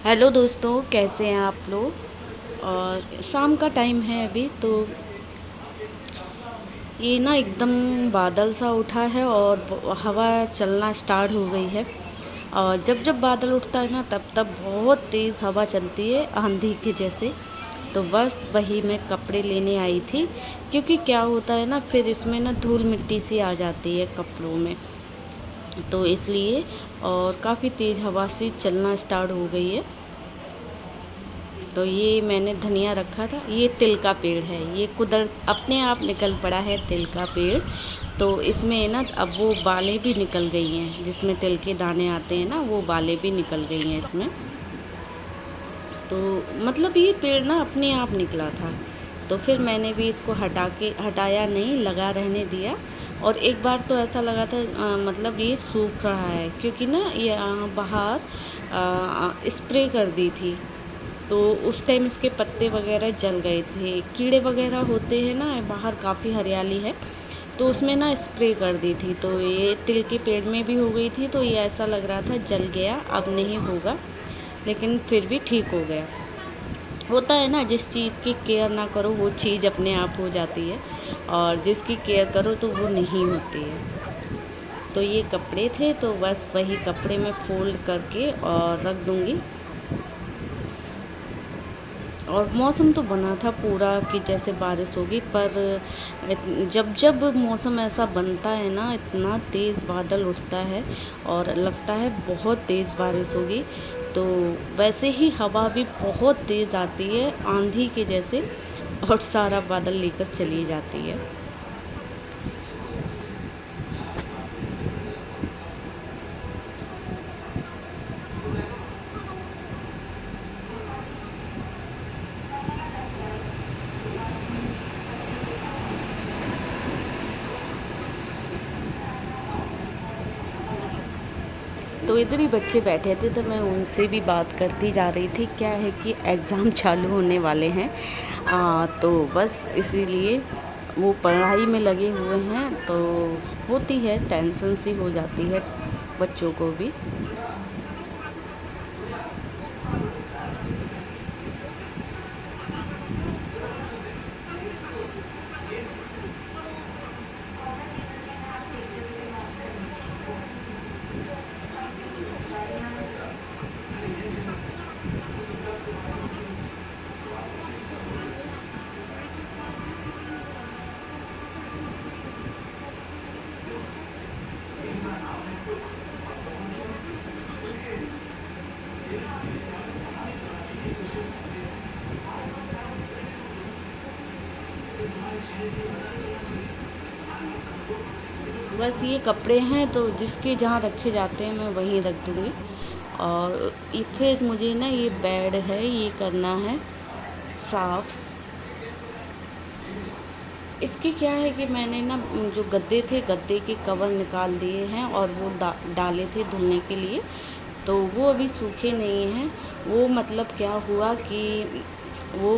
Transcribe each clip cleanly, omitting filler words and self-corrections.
Hello दोस्तों, कैसे हैं आप लोग। और शाम का टाइम है अभी तो ये ना एकदम बादल सा उठा है और हवा चलना स्टार्ट हो गई है। और जब जब बादल उठता है ना तब तब बहुत तेज़ हवा चलती है, आंधी के जैसे। तो बस वही मैं कपड़े लेने आई थी, क्योंकि क्या होता है ना, फिर इसमें ना धूल मिट्टी सी आ जाती है कपड़ों में, तो इसलिए। और काफ़ी तेज़ हवा सी चलना स्टार्ट हो गई है। तो ये मैंने धनिया रखा था, ये तिल का पेड़ है, ये कुदरत अपने आप निकल पड़ा है तिल का पेड़। तो इसमें ना अब वो बालें भी निकल गई हैं, जिसमें तिल के दाने आते हैं ना, वो बालें भी निकल गई हैं इसमें। तो मतलब ये पेड़ ना अपने आप निकला था। तो फिर मैंने भी इसको हटाया नहीं, लगा रहने दिया। और एक बार तो ऐसा लगा था मतलब ये सूख रहा है, क्योंकि ना ये बाहर स्प्रे कर दी थी। तो उस टाइम इसके पत्ते वगैरह जल गए थे, कीड़े वगैरह होते हैं ना, बाहर काफ़ी हरियाली है, तो उसमें ना स्प्रे कर दी थी। तो ये तिल के पेड़ में भी हो गई थी, तो ये ऐसा लग रहा था जल गया, अब नहीं होगा, लेकिन फिर भी ठीक हो गया। होता है ना, जिस चीज़ की केयर ना करो वो चीज़ अपने आप हो जाती है, और जिसकी केयर करो तो वो नहीं होती है। तो ये कपड़े थे, तो बस वही कपड़े मैं फोल्ड करके और रख दूँगी। और मौसम तो बना था पूरा कि जैसे बारिश होगी, पर जब जब मौसम ऐसा बनता है ना, इतना तेज़ बादल उठता है और लगता है बहुत तेज़ बारिश होगी। तो वैसे ही हवा भी बहुत तेज़ आती है, आंधी के जैसे, और सारा बादल लेकर चली जाती है। तो इधर ही बच्चे बैठे थे, तो मैं उनसे भी बात करती जा रही थी। क्या है कि एग्ज़ाम चालू होने वाले हैं, तो बस इसीलिए वो पढ़ाई में लगे हुए हैं। तो होती है, टेंशन सी हो जाती है बच्चों को भी। बस ये कपड़े हैं, तो जिसके जहाँ रखे जाते हैं मैं वहीं रख दूँगी। और ये फिर मुझे ना ये बेड है, ये करना है साफ़। इसकी क्या है कि मैंने ना जो गद्दे थे, गद्दे के कवर निकाल दिए हैं और वो डाले थे धुलने के लिए। तो वो अभी सूखे नहीं हैं। वो मतलब क्या हुआ कि वो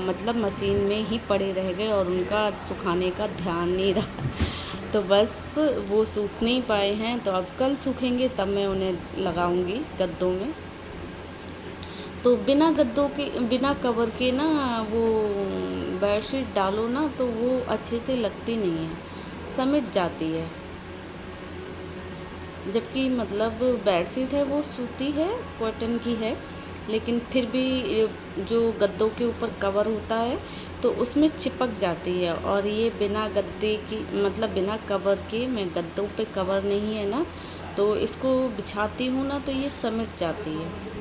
मतलब मशीन में ही पड़े रह गए और उनका सुखाने का ध्यान नहीं रहा। तो बस वो सूख नहीं पाए हैं, तो अब कल सूखेंगे तब मैं उन्हें लगाऊंगी गद्दों में। तो बिना गद्दों के, बिना कवर के ना वो बेडशीट डालो ना, तो वो अच्छे से लगती नहीं है, समिट जाती है। जबकि मतलब बेडशीट है वो सूती है, कॉटन की है, लेकिन फिर भी जो गद्दों के ऊपर कवर होता है तो उसमें चिपक जाती है। और ये बिना गद्दे की, मतलब बिना कवर के, मैं गद्दों पे कवर नहीं है ना, तो इसको बिछाती हूँ ना तो ये समिट जाती है।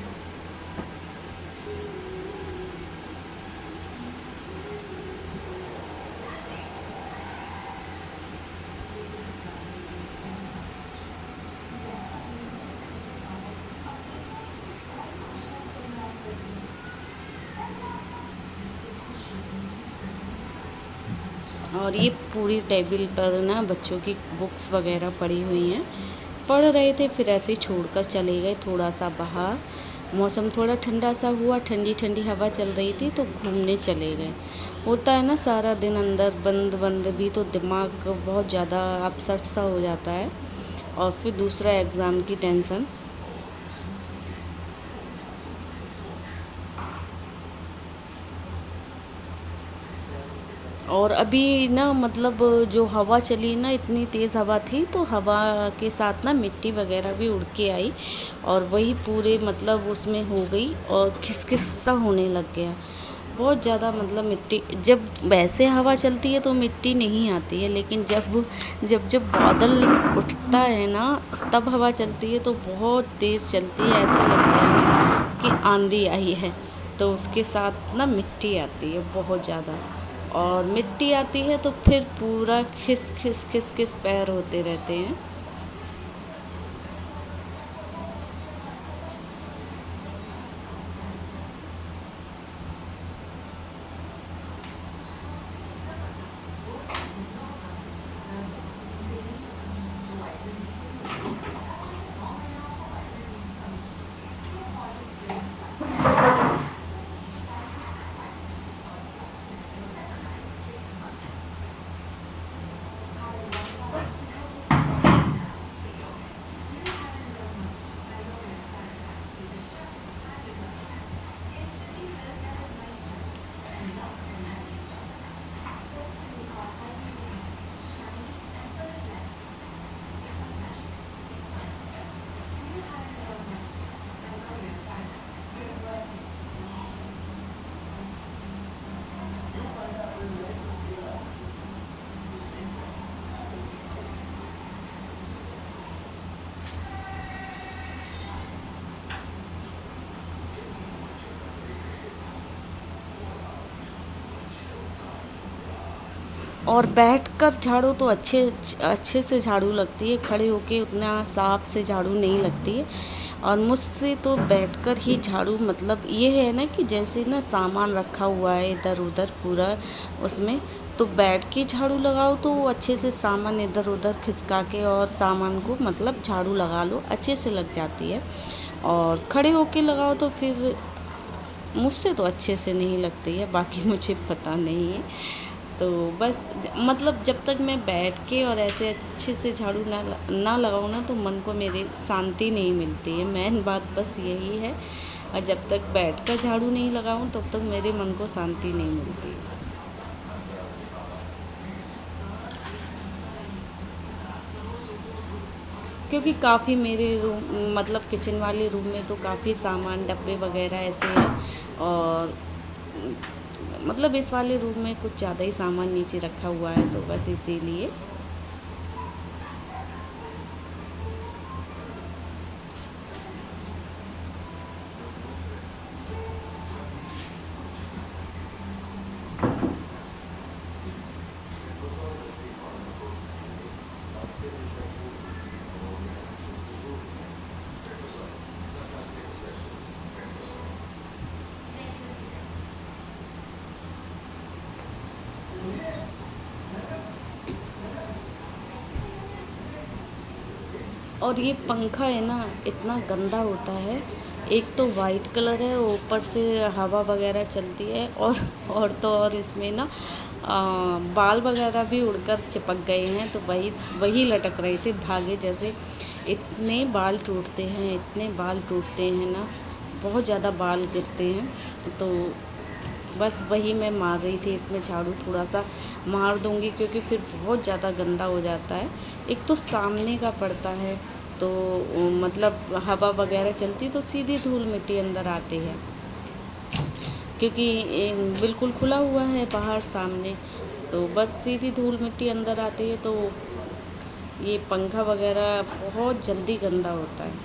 और ये पूरी टेबल पर ना बच्चों की बुक्स वगैरह पड़ी हुई हैं, पढ़ रहे थे, फिर ऐसे ही छोड़कर चले गए थोड़ा सा बाहर। मौसम थोड़ा ठंडा सा हुआ, ठंडी ठंडी हवा चल रही थी, तो घूमने चले गए। होता है ना, सारा दिन अंदर बंद बंद भी तो दिमाग बहुत ज़्यादा अपसेट सा हो जाता है, और फिर दूसरा एग्ज़ाम की टेंशन। और अभी ना मतलब जो हवा चली ना, इतनी तेज़ हवा थी, तो हवा के साथ ना मिट्टी वगैरह भी उड़ के आई और वही पूरे मतलब उसमें हो गई और खिसखिस सा होने लग गया। बहुत ज़्यादा मतलब मिट्टी, जब वैसे हवा चलती है तो मिट्टी नहीं आती है, लेकिन जब जब जब बादल उठता है ना, तब हवा चलती है तो बहुत तेज़ चलती है, ऐसा लगता है ना कि आंधी आई है। तो उसके साथ ना मिट्टी आती है बहुत ज़्यादा, और मिट्टी आती है तो फिर पूरा खिस खिस खिस खिस पैर होते रहते हैं। और बैठकर झाड़ू तो अच्छे अच्छे से झाड़ू लगती है, खड़े होके उतना साफ से झाड़ू नहीं लगती है। और मुझसे तो बैठकर ही झाड़ू, मतलब ये है ना कि जैसे ना सामान रखा हुआ है इधर उधर पूरा उसमें, तो बैठ के झाड़ू लगाओ तो वो अच्छे से सामान इधर उधर खिसका के और सामान को मतलब झाड़ू लगा लो, अच्छे से लग जाती है। और खड़े होके लगाओ तो फिर मुझसे तो अच्छे से नहीं लगती है, बाकी मुझे पता नहीं है। तो बस मतलब जब तक मैं बैठ के और ऐसे अच्छे से झाड़ू ना लगाऊँ ना, तो मन को मेरे शांति नहीं मिलती है। मेन बात बस यही है। और जब तक बैठ कर झाड़ू नहीं लगाऊँ तब तक मेरे मन को शांति नहीं मिलती है। क्योंकि काफ़ी मेरे रूम मतलब किचन वाले रूम में तो काफ़ी सामान डब्बे वगैरह ऐसे हैं। और मतलब इस वाले रूम में कुछ ज़्यादा ही सामान नीचे रखा हुआ है, तो बस इसीलिए। और ये पंखा है ना, इतना गंदा होता है। एक तो वाइट कलर है, ऊपर से हवा वगैरह चलती है, और तो और इसमें ना बाल वगैरह भी उड़कर चिपक गए हैं, तो वही वही लटक रहे थे धागे जैसे। इतने बाल टूटते हैं, इतने बाल टूटते हैं ना, बहुत ज़्यादा बाल गिरते हैं। तो बस वही मैं मार रही थी, इसमें झाड़ू थोड़ा सा मार दूंगी क्योंकि फिर बहुत ज़्यादा गंदा हो जाता है। एक तो सामने का पड़ता है, तो मतलब हवा वगैरह चलती तो सीधी धूल मिट्टी अंदर आती है, क्योंकि बिल्कुल खुला हुआ है बाहर सामने, तो बस सीधी धूल मिट्टी अंदर आती है। तो ये पंखा वगैरह बहुत जल्दी गंदा होता है।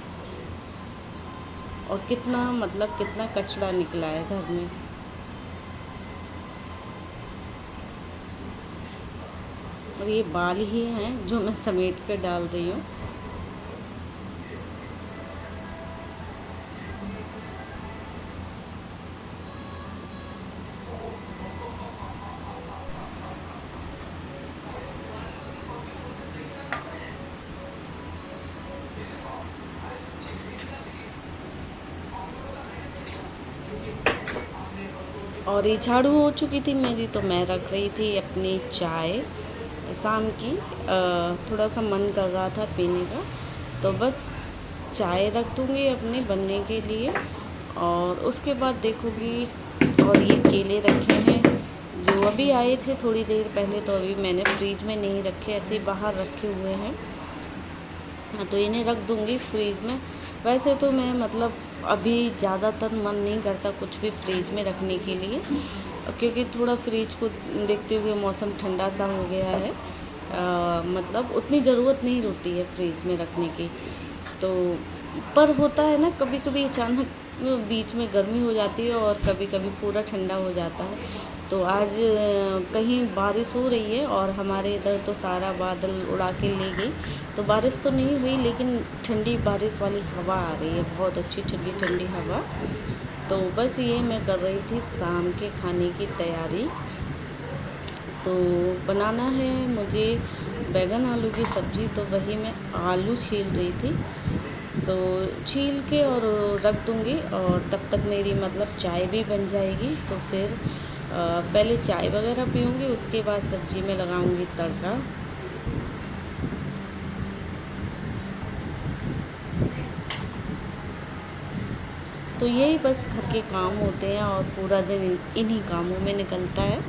और कितना मतलब कितना कचरा निकला है घर में। और ये बाल ही हैं जो मैं समेट कर डाल रही हूँ। और ये झाड़ू हो चुकी थी मेरी, तो मैं रख रही थी अपनी चाय शाम की। थोड़ा सा मन कर रहा था पीने का, तो बस चाय रख दूँगी अपने बनने के लिए। और उसके बाद देखूँगी। और ये केले रखे हैं, जो अभी आए थे थोड़ी देर पहले, तो अभी मैंने फ्रीज में नहीं रखे, ऐसे ही बाहर रखे हुए हैं। तो इन्हें रख दूँगी फ्रीज़ में। वैसे तो मैं मतलब अभी ज़्यादातर मन नहीं करता कुछ भी फ्रीज में रखने के लिए, क्योंकि थोड़ा फ्रिज को देखते हुए मौसम ठंडा सा हो गया है। मतलब उतनी ज़रूरत नहीं होती है फ्रीज में रखने की। तो पर होता है ना, कभी कभी अचानक बीच में गर्मी हो जाती है और कभी कभी पूरा ठंडा हो जाता है। तो आज कहीं बारिश हो रही है और हमारे इधर तो सारा बादल उड़ा के ले गई। तो बारिश तो नहीं हुई, लेकिन ठंडी बारिश वाली हवा आ रही है, बहुत अच्छी ठंडी ठंडी हवा। तो बस ये मैं कर रही थी शाम के खाने की तैयारी। तो बनाना है मुझे बैगन आलू की सब्ज़ी, तो वही मैं आलू छील रही थी। तो छील के और रख दूँगी, और तब तक मेरी मतलब चाय भी बन जाएगी। तो फिर पहले चाय वगैरह पीऊँगी, उसके बाद सब्ज़ी में लगाऊँगी तड़का। तो यही बस घर के काम होते हैं और पूरा दिन इन्हीं कामों में निकलता है।